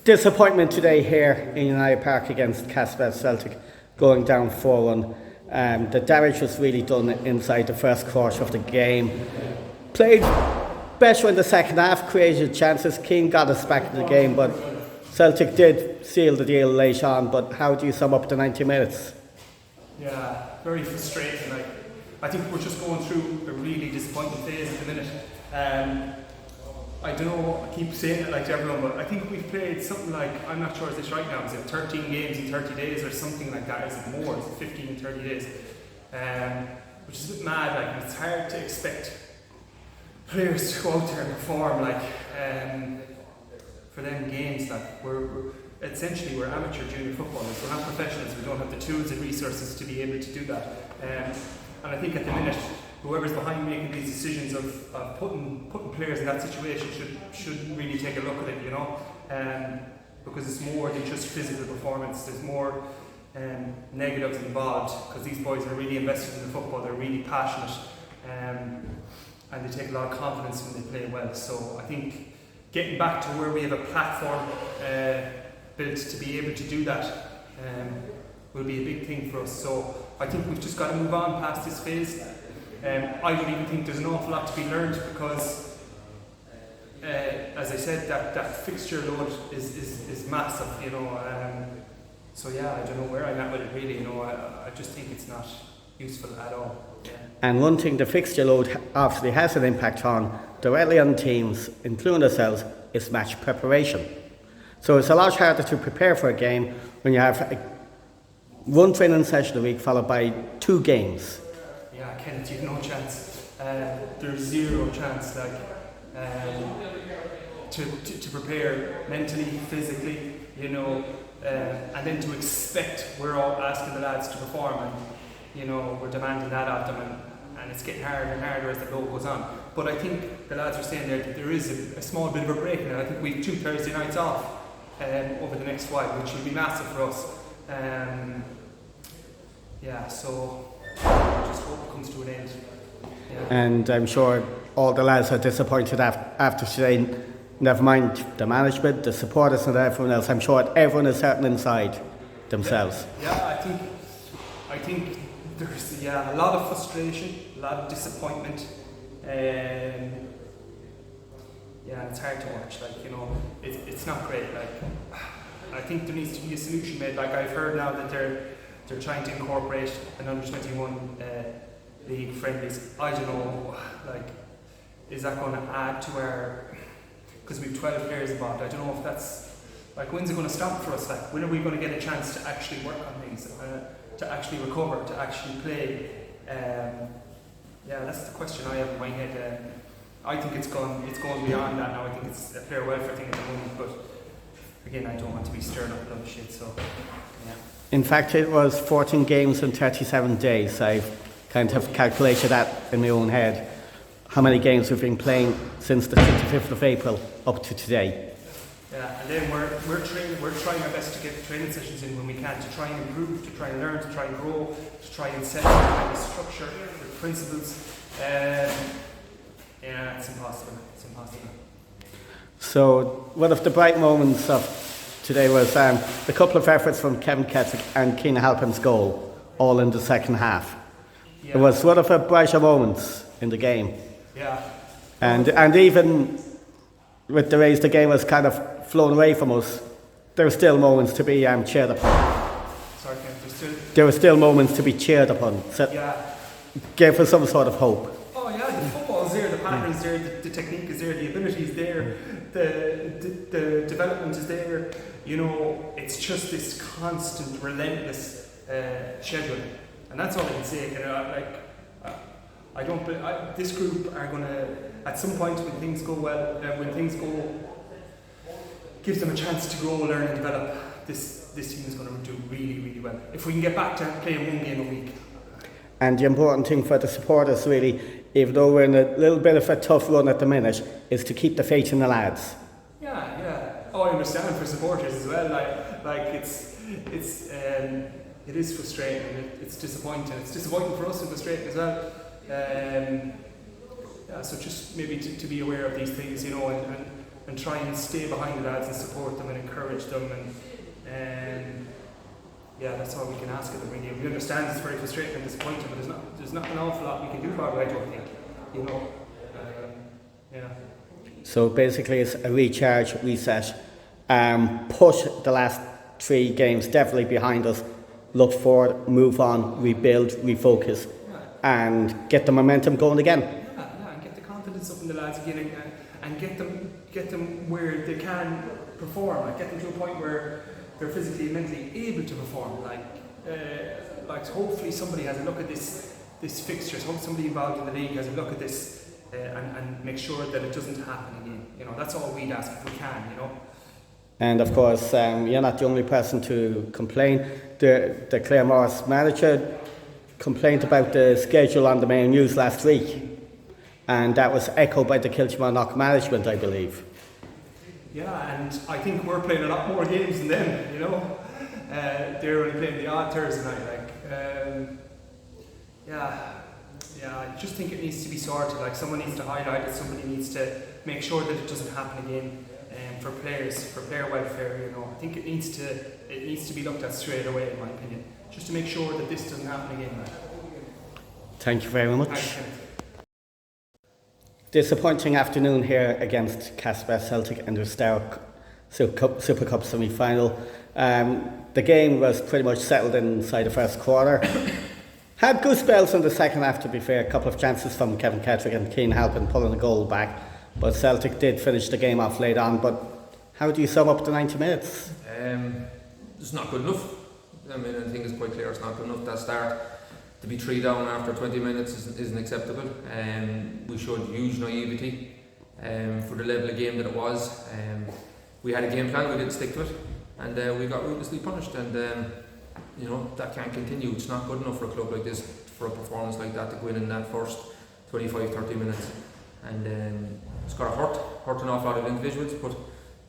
Disappointment today here in United Park against Castlebar Celtic, going down 4-1. The damage was really done inside the first quarter of the game. Played better in the second half, created chances. Keane got us back in the game, but Celtic did seal the deal late on. But how do you sum up the 90 minutes? Yeah, very frustrating. I think we're just going through a really disappointing phase at the minute. I don't know, I keep saying it like to everyone, but I think we've played something like, I'm not sure is this right now, is it 13 games in 30 days or something like that? Is it more? Is it 15 in 30 days? Which is a bit mad, and it's hard to expect players to go out there and perform for them games. We're amateur junior footballers, we're not professionals, we don't have the tools and resources to be able to do that. And I think at the minute, whoever's behind making these decisions of putting players in that situation should really take a look at it, because it's more than just physical performance. There's more negatives involved, because these boys are really invested in the football, they're really passionate, and they take a lot of confidence when they play well. So I think getting back to where we have a platform built to be able to do that will be a big thing for us. So I think we've just got to move on past this phase. I don't even think there's an awful lot to be learned, because, as I said, that fixture load is massive, so yeah, I don't know where I'm at with it really, I just think it's not useful at all. Yeah. And one thing the fixture load obviously has an impact on directly on teams, including ourselves, is match preparation. So it's a lot harder to prepare for a game when you have one training session a week followed by 2 games. Yeah, Kenneth, you've no chance. There's zero chance, to prepare mentally, physically, and then to expect we're all asking the lads to perform, and we're demanding that of them, and it's getting harder and harder as the load goes on. But I think the lads are saying that there is a small bit of a break now. I think we've 2 Thursday nights off over the next while, which will be massive for us. So just hope it comes to an end. Yeah. And I'm sure all the lads are disappointed after today. Never mind the management, the supporters and everyone else. I'm sure everyone is hurting inside themselves. Yeah, I think there's a lot of frustration, a lot of disappointment. It's hard to watch. It's not great. I think there needs to be a solution made. I've heard now that they're trying to incorporate an under-21 league friendlies. I don't know, is that going to add to our, because we've 12 players involved, I don't know if that's, when's it going to stop for us? When are we going to get a chance to actually work on things, to actually recover, to actually play? That's the question I have in my head. I think it's gone beyond that now. I think it's a player welfare thing at the moment, but again, I don't want to be stirring up a lot of shit, so yeah. In fact, it was 14 games in 37 days. I've kind of calculated that in my own head. How many games we've been playing since the 25th of April up to today. Yeah, and then we're trying our best to get training sessions in when we can, to try and improve, to try and learn, to try and grow, to try and set some kind of structure with principles. It's impossible. It's impossible. So one of the bright moments of today was a couple of efforts from Kevin Keswick and Keane Halpin's goal, all in the second half. Yeah. It was one of the brighter moments in the game. Yeah. And even with the ways the game was kind of flown away from us, there were still moments to be cheered upon. Sorry, Ken, there were still moments to be cheered upon. So gave us some sort of hope. Oh yeah, the football's there, the pattern is there, the technique is there, the ability is there, the development is there. It's just this constant, relentless schedule, and that's all I can say. This group are going to, at some point when things go well, gives them a chance to grow, learn and develop. This team is going to do really, really well if we can get back to playing 1 game a week. And the important thing for the supporters really, even though we're in a little bit of a tough run at the minute, is to keep the faith in the lads. Yeah. Oh, I understand for supporters as well. It is frustrating. It's disappointing. It's disappointing for us and frustrating as well. So just maybe to be aware of these things, and and try and stay behind the lads and support them and encourage them, and yeah, that's all we can ask of them really. And we understand it's very frustrating and disappointing, but there's not an awful lot we can do about it, I don't think, you know. Yeah. So basically it's a recharge, reset, push the last 3 games definitely behind us, look forward, move on, rebuild, refocus, and get the momentum going again. Yeah, and get the confidence up in the lads again, and get them where they can perform, like get them to a point where they're physically and mentally able to perform. Like hopefully somebody has a look at this fixtures, hope somebody involved in the league has a look at this and make sure that it doesn't happen again. You know, that's all we'd ask if we can, you know. And of course, you're not the only person to complain. The Clare Morris manager complained about the schedule on the main news last week, and that was echoed by the Kilmacud management, I believe. Yeah, and I think we're playing a lot more games than them, you know. They're only playing the odd Thursday night, Yeah, I just think it needs to be sorted. Like, someone needs to highlight it, somebody needs to make sure that it doesn't happen again. For players, for player welfare, you know, I think it needs to be looked at straight away, in my opinion, just to make sure that this doesn't happen again. Right? Thank you very much. Thanks, Disappointing afternoon here against Castlebar Celtic and the Westaro Super Cup semi-final. The game was pretty much settled inside the first quarter. Had good spells in the second half, to be fair. A couple of chances from Kevin Kettrick and Keane helping pulling the goal back. But Celtic did finish the game off late on. But how do you sum up the 90 minutes? It's not good enough. I mean, I think it's quite clear it's not good enough. That start, to be 3 down after 20 minutes isn't acceptable. We showed huge naivety for the level of game that it was. We had a game plan, we didn't stick to it, and we got ruthlessly punished. And you know, that can't continue. It's not good enough for a club like this, for a performance like that, to go in that first 25-30 minutes. And it's got to hurt an awful lot of individuals, but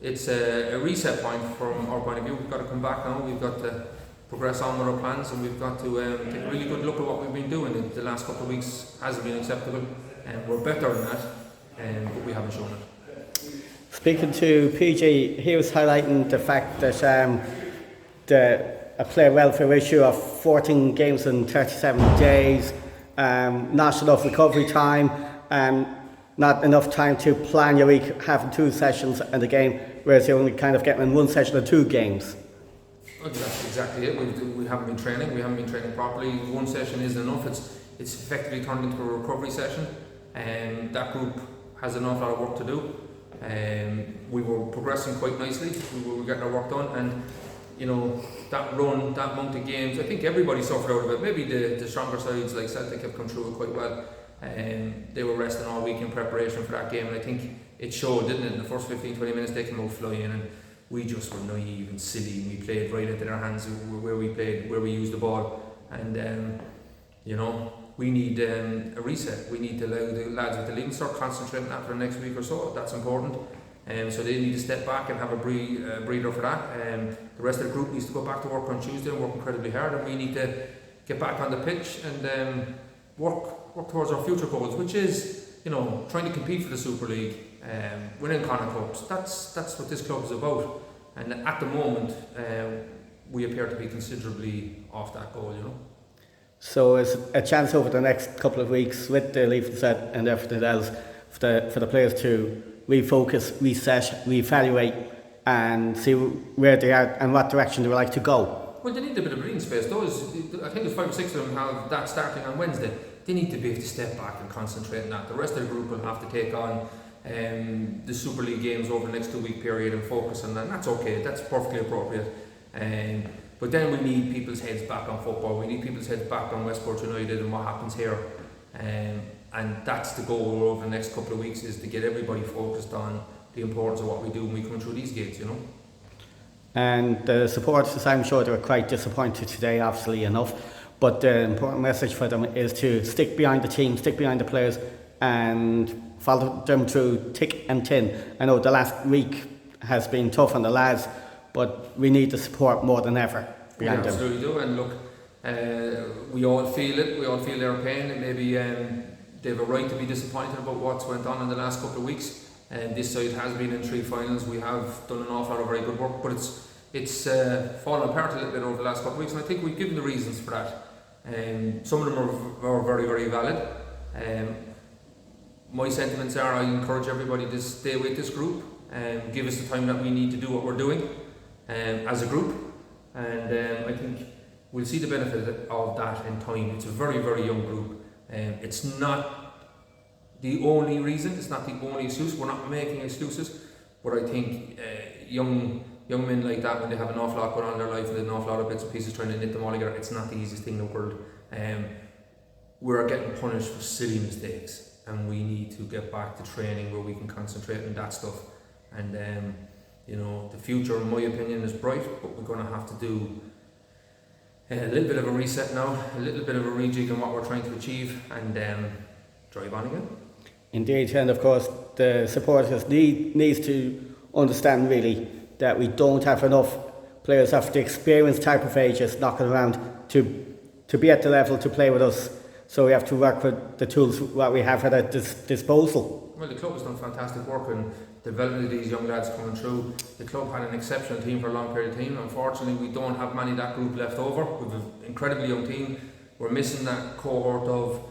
it's a reset point from our point of view. We've got to come back now, we've got to progress on with our plans, and we've got to take a really good look at what we've been doing. The last couple of weeks hasn't been acceptable, and we're better than that, but we haven't shown it. Speaking to PG, he was highlighting the fact that a player welfare issue of 14 games in 37 days, not enough recovery time, not enough time to plan your week, having 2 sessions and a game, whereas you're only kind of getting in 1 session of 2 games. Well, that's exactly it. We haven't been training properly. 1 session isn't enough. It's effectively turned into a recovery session, and that group has an awful lot of work to do. We were progressing quite nicely. We were getting our work done, and you know, that run, that amount of games, I think everybody suffered out of it. Maybe the stronger sides like Celtic have come through it quite well. They were resting all week in preparation for that game, and I think it showed, didn't it? In the first 15-20 minutes they came out flying, and we just were naive and silly. We played right into their hands where we used the ball, and you know, we need a reset. We need to allow the lads with the league start concentrating after the next week or so. That's important. So they need to step back and have a breather for that. The rest of the group needs to go back to work on Tuesday and work incredibly hard, and we need to get back on the pitch and work towards our future goals, which is, you know, trying to compete for the Super League, winning Connacht Cups. That's what this club is about. And at the moment, we appear to be considerably off that goal, you know. So it's a chance over the next couple of weeks with the leave set and everything else for the players to refocus, reset, reevaluate, and see where they are and what direction they would like to go. Well, they need a bit of breathing space. I think there's 5 or 6 of them have that starting on Wednesday. They need to be able to step back and concentrate on that. The rest of the group will have to take on the Super League games over the next 2-week period and focus on that. And that's okay, that's perfectly appropriate. But then we need people's heads back on football. We need people's heads back on Westport United and what happens here. And that's the goal over the next couple of weeks, is to get everybody focused on the importance of what we do when we come through these gates, you know. And the supporters, I'm sure they were quite disappointed today, obviously enough, but the important message for them is to stick behind the team, stick behind the players, and follow them through thick and thin. I know the last week has been tough on the lads, but we need the support more than ever behind them. We absolutely do, and look, we all feel it, we all feel their pain, and maybe they have a right to be disappointed about what's went on in the last couple of weeks. And this side has been in 3 finals. We have done an awful lot of very good work, but it's fallen apart a little bit over the last couple of weeks, and I think we've given the reasons for that. Some of them are very, very valid. My sentiments are I encourage everybody to stay with this group and give us the time that we need to do what we're doing as a group, and I think we'll see the benefit of that in time. It's a very, very young group. It's not the only reason, it's not the only excuse. We're not making excuses, but I think young men like that, when they have an awful lot going on in their life and an awful lot of bits and pieces trying to knit them all together, it's not the easiest thing in the world. We're getting punished for silly mistakes, and we need to get back to training where we can concentrate on that stuff. And the future, in my opinion, is bright, but we're going to have to do a little bit of a reset now, a little bit of a rejig on what we're trying to achieve, and drive on again. Indeed, and of course the supporters needs to understand really that we don't have enough players of the experienced type of ages knocking around to be at the level to play with us. So we have to work with the tools that we have at our disposal. Well, the club has done fantastic work in the development of these young lads coming through. The club had an exceptional team for a long period of time. Unfortunately, we don't have many of that group left over. We have an incredibly young team. We're missing that cohort of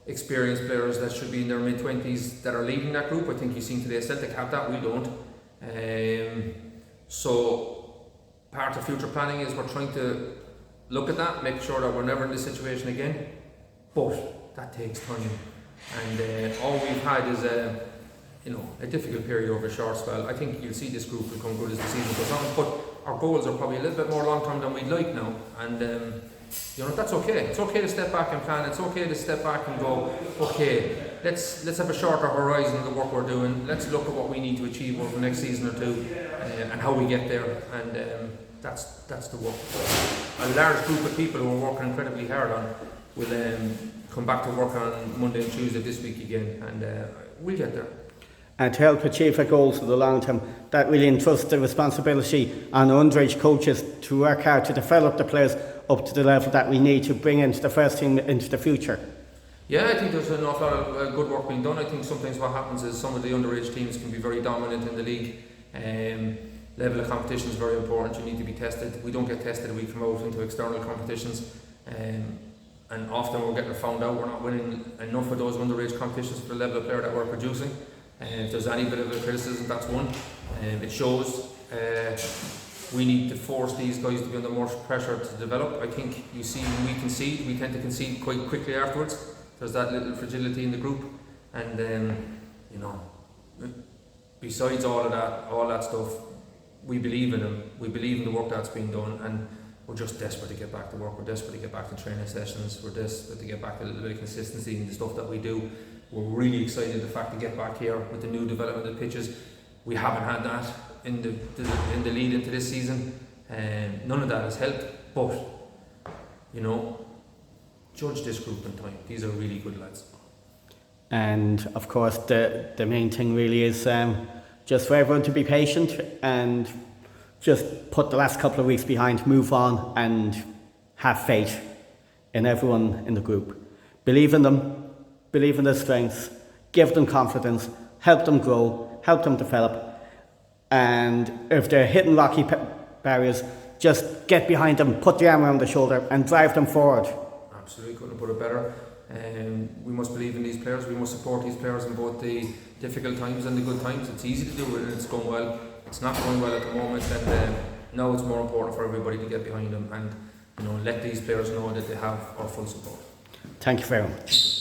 experienced players that should be in their mid-20s that are leading that group. I think you've seen today Celtic have that, we don't. So part of future planning is we're trying to look at that, make sure that we're never in this situation again, but that takes time, and all we've had is a difficult period over a short spell. I think you'll see this group become good as the season goes on, but our goals are probably a little bit more long term than we'd like now, and that's okay. It's okay to step back and plan. It's okay to step back and go, okay, let's have a shorter horizon of the work we're doing. Let's look at what we need to achieve over the next season or two, and how we get there. And that's the work. A large group of people who are working incredibly hard on will come back to work on Monday and Tuesday this week again, and we'll get there. And to help achieve our goals for the long term, that really entrusts the responsibility on underage coaches to work hard to develop the players up to the level that we need to bring into the first team into the future. Yeah, I think there's an awful lot of good work being done. I think sometimes what happens is some of the underage teams can be very dominant in the league. Level of competition is very important. You need to be tested. We don't get tested a week from out into external competitions, and often we're getting found out we're not winning enough of those underage competitions for the level of player that we're producing. If there's any bit of a criticism, that's one. It shows we need to force these guys to be under more pressure to develop. I think you see when we concede, we tend to concede quite quickly afterwards. There's that little fragility in the group, and besides all that stuff, we believe in them. We believe in the work that's being done, and we're just desperate to get back to work. We're desperate to get back to training sessions. We're desperate to get back to a little bit of consistency in the stuff that we do. We're really excited the fact to get back here with the new development of pitches. We haven't had that in the lead into this season, and none of that has helped. But judge this group in time. These are really good lads. And of course, the main thing really is just for everyone to be patient and just put the last couple of weeks behind, move on, and have faith in everyone in the group. Believe in them, believe in their strengths, give them confidence, help them grow, help them develop. And if they're hitting rocky barriers, just get behind them, put the arm around the shoulder, and drive them forward. Absolutely, couldn't put it better. We must believe in these players. We must support these players in both the difficult times and the good times. It's easy to do it, and it's going well. It's not going well at the moment, and now it's more important for everybody to get behind them and let these players know that they have our full support. Thank you very much.